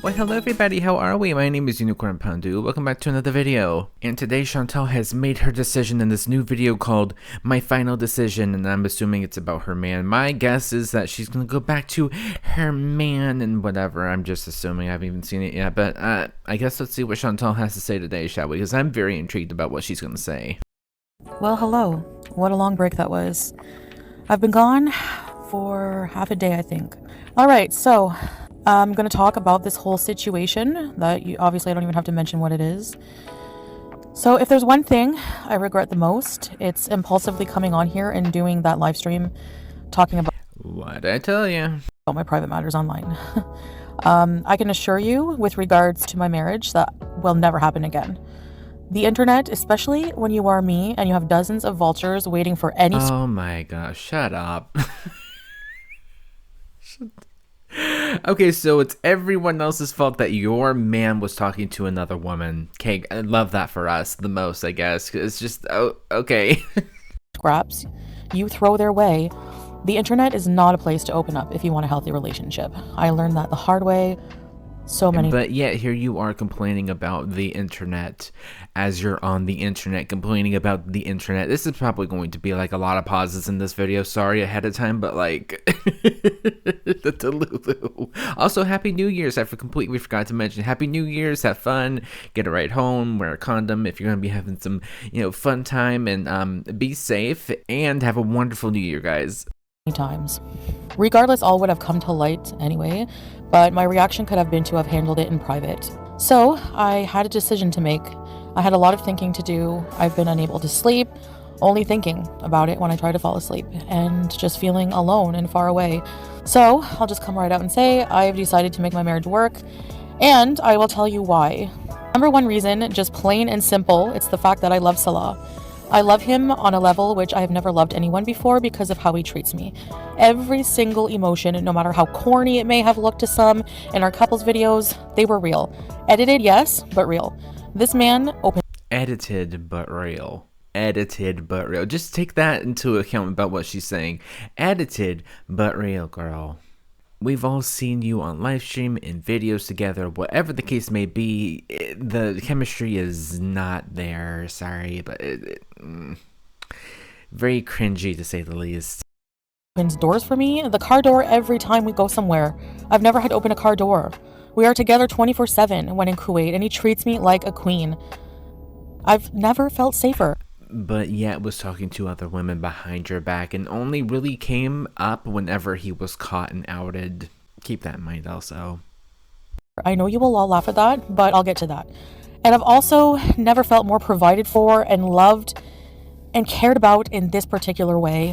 Well, hello everybody, how are we? My name is Unicorn Pandu. Welcome back to another video. And today Chantal has made her decision in this new video called My Final Decision, and I'm assuming it's about her man. My guess is that she's gonna go back to her man and whatever. I'm just assuming. I haven't even seen it yet, but I guess let's see what Chantal has to say today, shall we? Because I'm very intrigued about what she's gonna say. Well, hello. What a long break that was. I've been gone for half a day, I think. Alright, so I'm going to talk about this whole situation that obviously I don't even have to mention what it is. So if there's one thing I regret the most, it's impulsively coming on here and doing that live stream talking about What'd I tell you? my private matters online. I can assure you with regards to my marriage that will never happen again. The internet, especially when you are me and you have dozens of vultures waiting for any... Oh my gosh, shut up. Okay, so it's everyone else's fault that your man was talking to another woman. Okay, I love that for us the most, I guess. It's just, oh, okay. Scraps you throw their way. The internet is not a place to open up if you want a healthy relationship. I learned that the hard way. So many. But yet here you are complaining about the internet as you're on the internet, complaining about the internet. This is probably going to be like a lot of pauses in this video. Sorry ahead of time, but like the Delulu. Also, Happy New Year's. I completely forgot to mention Happy New Year's. Have fun. Get a ride home. Wear a condom if you're going to be having some, fun time, and be safe and have a wonderful New Year, guys. Times. Regardless, all would have come to light anyway, but my reaction could have been to have handled it in private. So I had a decision to make. I had a lot of thinking to do. I've been unable to sleep, only thinking about it when I try to fall asleep, and just feeling alone and far away. So I'll just come right out and say I've decided to make my marriage work, and I will tell you why. Number one reason, just plain and simple, it's the fact that I love Salah. I love him on a level which I have never loved anyone before because of how he treats me. Every single emotion, no matter how corny it may have looked to some in our couples videos, they were real. Edited, yes, but real. This man opened... Edited, but real. Edited, but real. Just take that into account about what she's saying. Edited, but real, girl. We've all seen you on live stream, in videos together, whatever the case may be. The chemistry is not there, sorry, but very cringy to say the least. Opens doors for me, the car door every time we go somewhere. I've never had to open a car door. We are together 24/7 when in Kuwait, and he treats me like a queen. I've never felt safer. But yet was talking to other women behind your back and only really came up whenever he was caught and outed. Keep that in mind also. I know you will all laugh at that, but I'll get to that. And I've also never felt more provided for and loved and cared about in this particular way,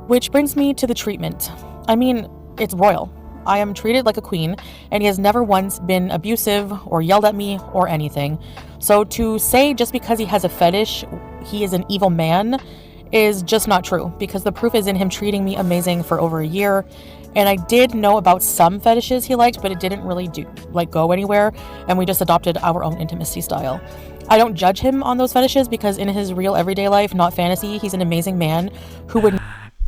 which brings me to the treatment. I mean, it's royal. I am treated like a queen, and he has never once been abusive or yelled at me or anything. So to say just because he has a fetish, he is an evil man, is just not true, because the proof is in him treating me amazing for over a year. And I did know about some fetishes he liked, but it didn't really go anywhere, and we just adopted our own intimacy style. I don't judge him on those fetishes because in his real everyday life, not fantasy, he's an amazing man who would...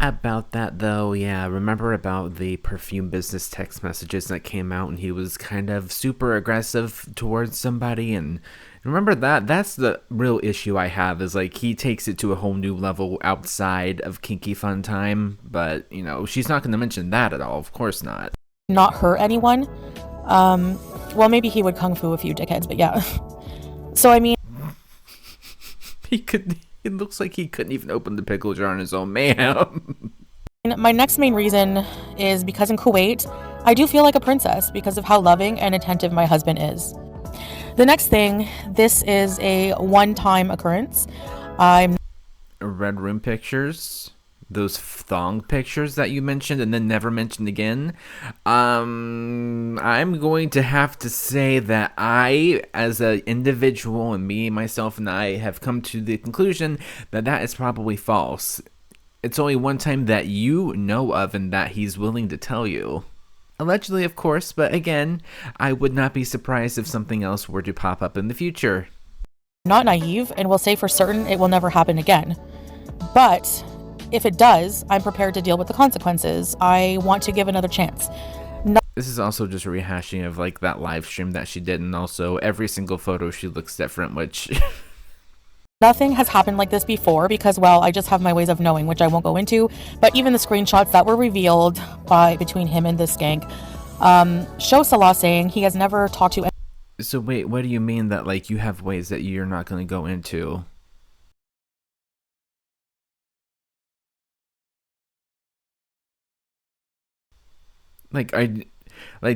About that though, yeah, remember about the perfume business text messages that came out and he was kind of super aggressive towards somebody, and remember that's the real issue I have, is like he takes it to a whole new level outside of kinky fun time, but she's not going to mention that at all, of course not. Not hurt anyone. Well, maybe he would kung fu a few dickheads, but yeah. So I mean, it looks like he couldn't even open the pickle jar on his own, ma'am. My next main reason is because in Kuwait, I do feel like a princess because of how loving and attentive my husband is. The next thing, this is a one-time occurrence. Red room pictures, those thong pictures that you mentioned and then never mentioned again. I'm going to have to say that I, as an individual, and me, myself, and I have come to the conclusion that that is probably false. It's only one time that you know of and that he's willing to tell you. Allegedly, of course, but again, I would not be surprised if something else were to pop up in the future. Not naive, and will say for certain it will never happen again. But if it does, I'm prepared to deal with the consequences. I want to give another chance. This is also just a rehashing of like that live stream that she did, and also every single photo she looks different, which Nothing has happened like this before because, well, I just have my ways of knowing, which I won't go into. But even the screenshots that were revealed by between him and this skank show Salah saying he has never talked to. So wait, what do you mean that like you have ways that you're not going to go into? Like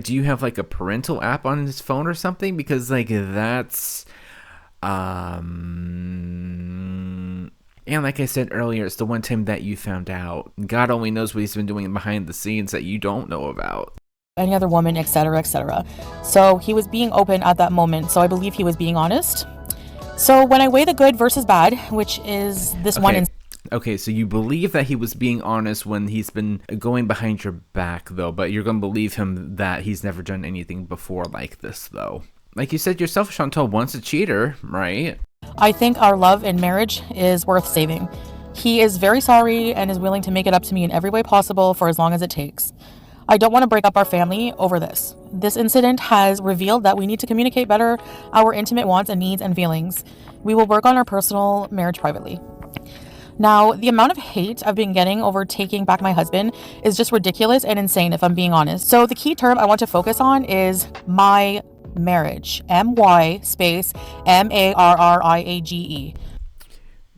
do you have like a parental app on his phone or something? Because like that's and like I said earlier, it's the one time that you found out. God only knows what he's been doing behind the scenes that you don't know about. Any other woman, etc., etc. So he was being open at that moment. So I believe he was being honest. So when I weigh the good versus bad, which is this one. Okay, so you believe that he was being honest when he's been going behind your back, though, but you're going to believe him that he's never done anything before like this, though. Like you said yourself, Chantal, once a cheater, right? I think our love and marriage is worth saving. He is very sorry and is willing to make it up to me in every way possible for as long as it takes. I don't want to break up our family over this. This incident has revealed that we need to communicate better our intimate wants and needs and feelings. We will work on our personal marriage privately. Now, the amount of hate I've been getting over taking back my husband is just ridiculous and insane, if I'm being honest. So the key term I want to focus on is my marriage. MY space MARRIAGE.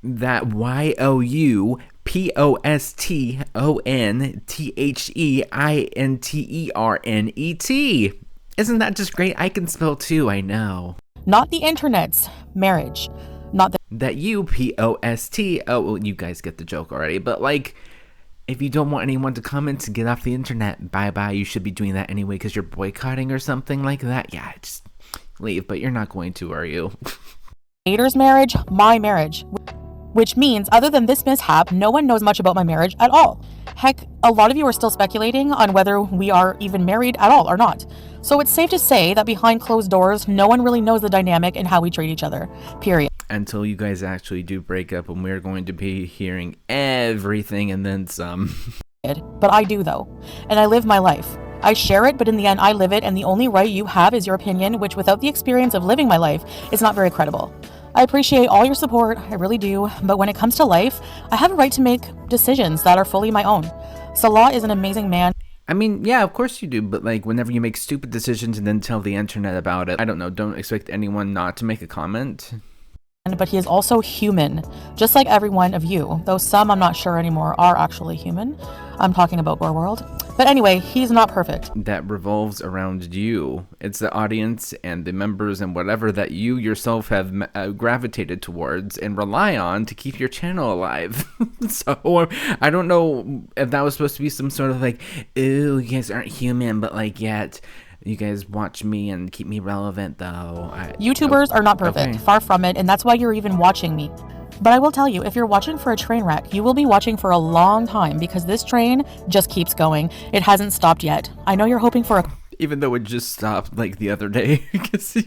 That YOUPOSTONTHEINTERNET. Isn't that just great? I can spell too, I know. Not the internet's marriage. Not the that UPOST. Oh, well, you guys get the joke already. But like, if you don't want anyone to comment to get off the internet, bye. You should be doing that anyway because you're boycotting or something like that. Yeah, just leave. But you're not going to, are you? Hater's marriage, my marriage. Which means, other than this mishap, no one knows much about my marriage at all. Heck, a lot of you are still speculating on whether we are even married at all or not. So it's safe to say that behind closed doors, no one really knows the dynamic and how we treat each other. Period. Until you guys actually do break up, and we're going to be hearing everything and then some. But I do, though. And I live my life. I share it, but in the end, I live it, and the only right you have is your opinion, which without the experience of living my life is not very credible. I appreciate all your support, I really do, but when it comes to life, I have a right to make decisions that are fully my own. Salah is an amazing man. I mean, yeah, of course you do, but like whenever you make stupid decisions and then tell the internet about it, I don't know, don't expect anyone not to make a comment. But he is also human, just like every one of you, though some I'm not sure anymore are actually human. I'm talking about Gore World. But anyway, he's not perfect. That revolves around you. It's the audience and the members and whatever that you yourself have gravitated towards and rely on to keep your channel alive. So I don't know if that was supposed to be some sort of like, ooh, you guys aren't human, but like yet you guys watch me and keep me relevant, though. YouTubers are not perfect, far from it, and that's why you're even watching me. But I will tell you, if you're watching for a train wreck, you will be watching for a long time because this train just keeps going. It hasn't stopped yet. I know you're hoping for a... Even though it just stopped like the other day. Because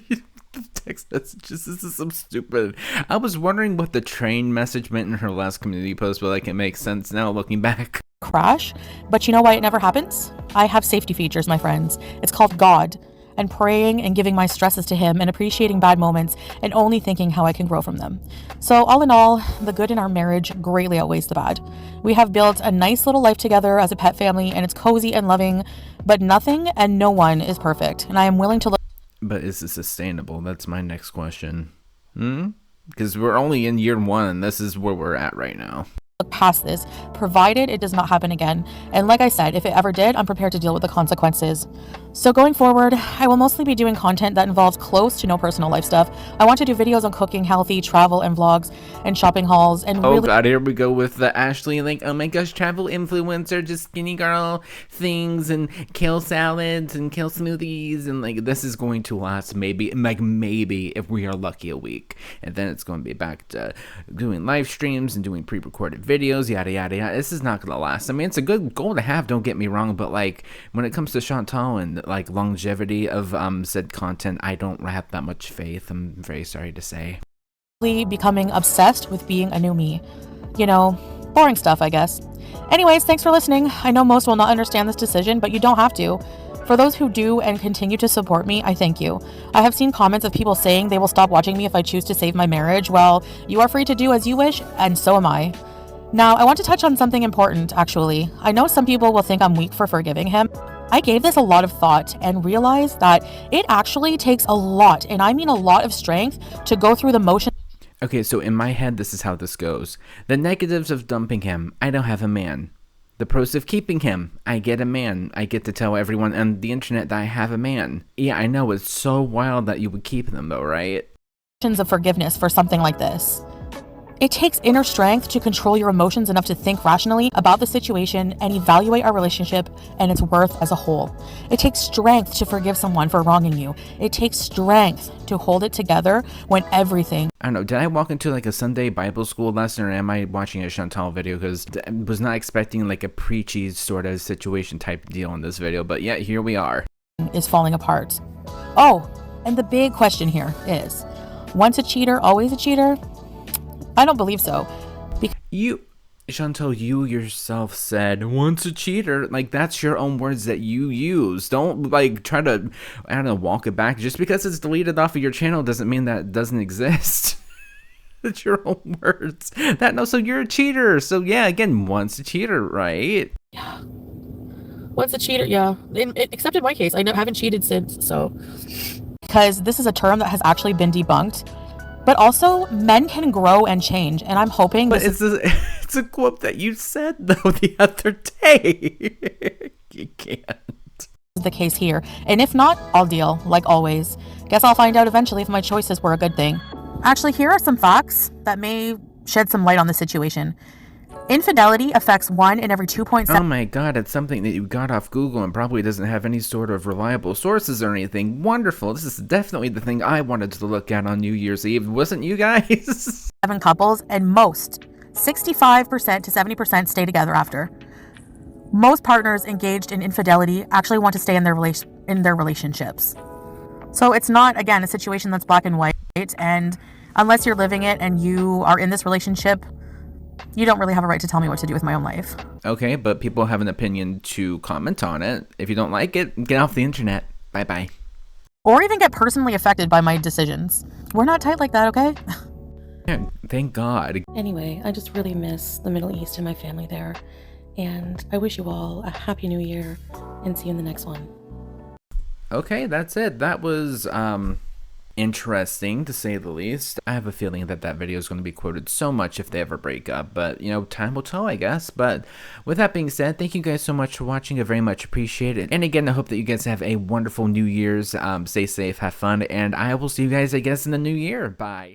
text messages, this is some stupid. I was wondering what the train message meant in her last community post, but like it makes sense now looking back. Crash, but you know why it never happens? I have safety features, my friends. It's called God, and praying and giving my stresses to him and appreciating bad moments and only thinking how I can grow from them. So all in all, the good in our marriage greatly outweighs the bad. We have built a nice little life together as a pet family, and it's cozy and loving, but nothing and no one is perfect, and I am willing to look. But is it sustainable? That's my next question. Because we're only in year 1 and this is where we're at right now. Look past this, provided it does not happen again. And like I said, if it ever did, I'm prepared to deal with the consequences. So going forward, I will mostly be doing content that involves close to no personal life stuff. I want to do videos on cooking, healthy, travel, and vlogs, and shopping hauls, and oh god, here we go with the Ashley, like, oh my gosh, travel influencer, just skinny girl things, and kale salads, and kale smoothies, and like, this is going to last maybe, if we are lucky, a week. And then it's going to be back to doing live streams and doing pre-recorded videos, yada yada yada. This is not gonna last. I mean, it's a good goal to have, don't get me wrong, but like when it comes to Chantal and like longevity of said content, I don't have that much faith. I'm very sorry to say. Becoming obsessed with being a new me. You know, boring stuff, I guess. Anyways, thanks for listening. I know most will not understand this decision, but you don't have to. For those who do and continue to support me, I thank you. I have seen comments of people saying they will stop watching me if I choose to save my marriage. Well, you are free to do as you wish, and so am I. Now, I want to touch on something important, actually. I know some people will think I'm weak for forgiving him. I gave this a lot of thought and realized that it actually takes a lot, and I mean a lot of strength, to go through the motion. Okay, so in my head, this is how this goes. The negatives of dumping him, I don't have a man. The pros of keeping him, I get a man. I get to tell everyone on the internet that I have a man. Yeah, I know, it's so wild that you would keep them though, right? Of forgiveness for something like this. It takes inner strength to control your emotions enough to think rationally about the situation and evaluate our relationship and its worth as a whole. It takes strength to forgive someone for wronging you. It takes strength to hold it together when everything... I don't know, did I walk into like a Sunday Bible school lesson, or am I watching a Chantal video? Because I was not expecting like a preachy sort of situation type deal in this video, but yeah, here we are. ...is falling apart. Oh, and the big question here is, once a cheater, always a cheater? I don't believe so. Chantal, you yourself said, once a cheater. Like, that's your own words that you use. Don't, like, try to, I don't know, walk it back. Just because it's deleted off of your channel doesn't mean that it doesn't exist. It's your own words. So you're a cheater. So, yeah, again, once a cheater, right? Yeah. Once a cheater, yeah. Except in my case, I haven't cheated since, so. Because this is a term that has actually been debunked. But also, men can grow and change, and I'm hoping... But it's a quote that you said, though, the other day. You can't. ...the case here. And if not, I'll deal, like always. Guess I'll find out eventually if my choices were a good thing. Actually, here are some facts that may shed some light on the situation. Infidelity affects 1 in every 2.7... Oh my god, it's something that you got off Google and probably doesn't have any sort of reliable sources or anything. Wonderful. This is definitely the thing I wanted to look at on New Year's Eve, wasn't you guys? 7 couples, and most, 65% to 70%, stay together after. Most partners engaged in infidelity actually want to stay in their relationships. So it's not, again, a situation that's black and white, and unless you're living it and you are in this relationship, you don't really have a right to tell me what to do with my own life. Okay, but people have an opinion to comment on it. If you don't like it, get off the internet. Bye-bye. Or even get personally affected by my decisions. We're not tight like that, okay? Yeah, thank God. Anyway, I just really miss the Middle East and my family there. And I wish you all a happy new year and see you in the next one. Okay, that's it. That was, interesting, to say the least. I have a feeling that video is going to be quoted so much if they ever break up, but, you know, time will tell, I guess. But with that being said, thank you guys so much for watching. I very much appreciate it. And again, I hope that you guys have a wonderful New Year's. Stay safe, have fun, and I will see you guys, I guess, in the new year. Bye.